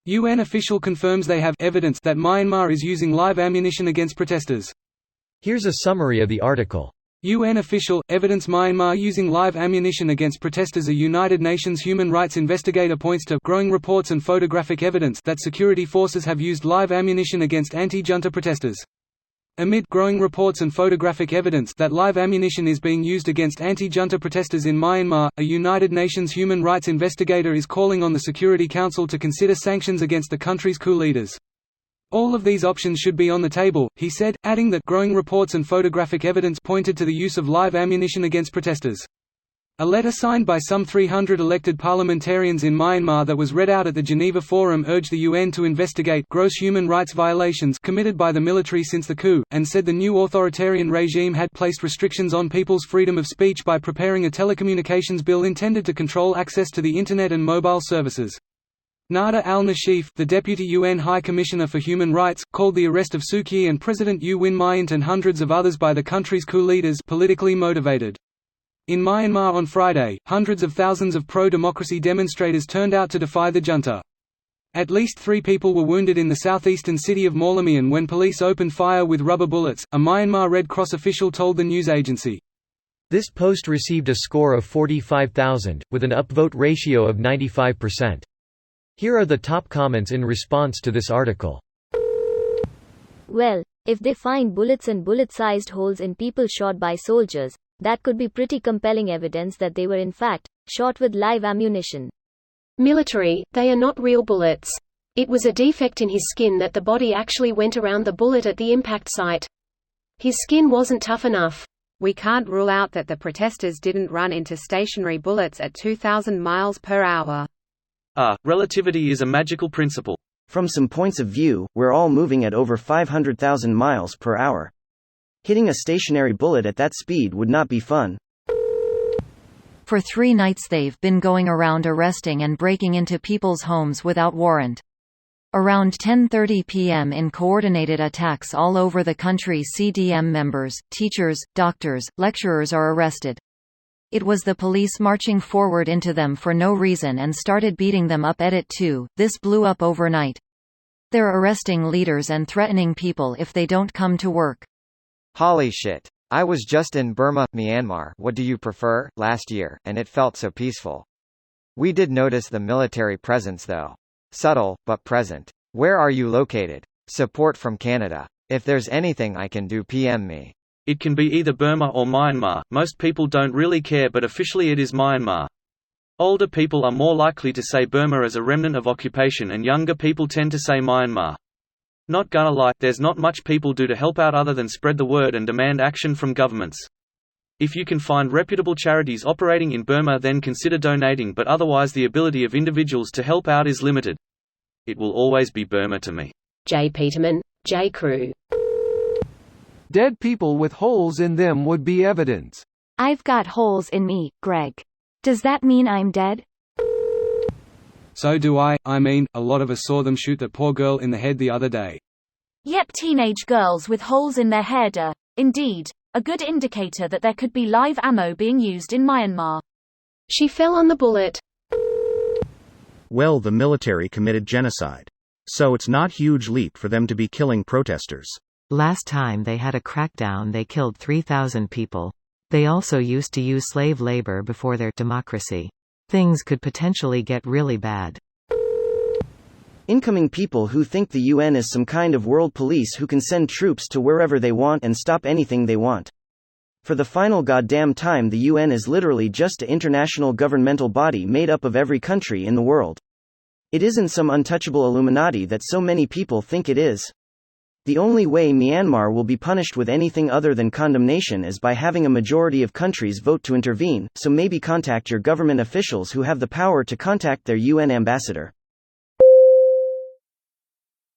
UN official confirms they have evidence that Myanmar is using live ammunition against protesters. Here's a summary of the article. UN official, evidence Myanmar using live ammunition against protesters. A United Nations human rights investigator points to growing reports and photographic evidence that security forces have used live ammunition against anti-junta protesters. Amid growing reports and photographic evidence that live ammunition is being used against anti-junta protesters in Myanmar, a United Nations human rights investigator is calling on the Security Council to consider sanctions against the country's coup leaders. All of these options should be on the table, he said, adding that growing reports and photographic evidence pointed to the use of live ammunition against protesters. A letter signed by some 300 elected parliamentarians in Myanmar that was read out at the Geneva Forum urged the UN to investigate gross human rights violations committed by the military since the coup, and said the new authoritarian regime had placed restrictions on people's freedom of speech by preparing a telecommunications bill intended to control access to the Internet and mobile services. Nada al-Nashif, the Deputy UN High Commissioner for Human Rights, called the arrest of Suu Kyi and President U Win Myint and hundreds of others by the country's coup leaders politically motivated. In Myanmar on Friday, hundreds of thousands of pro-democracy demonstrators turned out to defy the junta. At least 3 people were wounded in the southeastern city of Maulamian when police opened fire with rubber bullets, a Myanmar Red Cross official told the news agency. This post received a score of 45,000, with an upvote ratio of 95%. Here are the top comments in response to this article. Well, if they find bullets and bullet-sized holes in people shot by soldiers, that could be pretty compelling evidence that they were in fact shot with live ammunition. Military, they are not real bullets. It was a defect in his skin that the body actually went around the bullet at the impact site. His skin wasn't tough enough. We can't rule out that the protesters didn't run into stationary bullets at 2,000 miles per hour. Relativity is a magical principle. From some points of view, we're all moving at over 500,000 miles per hour. Hitting a stationary bullet at that speed would not be fun. For 3 nights they've been going around arresting and breaking into people's homes without warrant. Around 10:30 p.m. in coordinated attacks all over the country, CDM members, teachers, doctors, lecturers are arrested. It was the police marching forward into them for no reason and started beating them up at it too. This blew up overnight. They're arresting leaders and threatening people if they don't come to work. Holy shit. I was just in Burma, Myanmar, what do you prefer, last year, and it felt so peaceful. We did notice the military presence though. Subtle, but present. Where are you located? Support from Canada. If there's anything I can do, PM me. It can be either Burma or Myanmar. Most people don't really care, but officially it is Myanmar. Older people are more likely to say Burma as a remnant of occupation, and younger people tend to say Myanmar. Not gonna lie, there's not much people do to help out other than spread the word and demand action from governments. If you can find reputable charities operating in Burma, then consider donating, but otherwise the ability of individuals to help out is limited. It will always be Burma to me. J. Peterman, J. Crew. Dead people with holes in them would be evidence. I've got holes in me, Greg. Does that mean I'm dead? So do I mean, a lot of us saw them shoot that poor girl in the head the other day. Yep, teenage girls with holes in their head are, indeed, a good indicator that there could be live ammo being used in Myanmar. She fell on the bullet. Well, the military committed genocide. So it's not huge leap for them to be killing protesters. Last time they had a crackdown they killed 3,000 people. They also used to use slave labor before their democracy. Things could potentially get really bad. Incoming people who think the UN is some kind of world police who can send troops to wherever they want and stop anything they want. For the final goddamn time, the UN is literally just an international governmental body made up of every country in the world. It isn't some untouchable Illuminati that so many people think it is. The only way Myanmar will be punished with anything other than condemnation is by having a majority of countries vote to intervene, so maybe contact your government officials who have the power to contact their UN ambassador.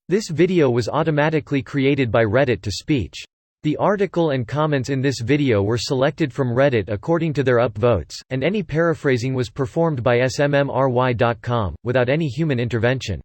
This video was automatically created by Reddit to speech. The article and comments in this video were selected from Reddit according to their upvotes, and any paraphrasing was performed by smmry.com, without any human intervention.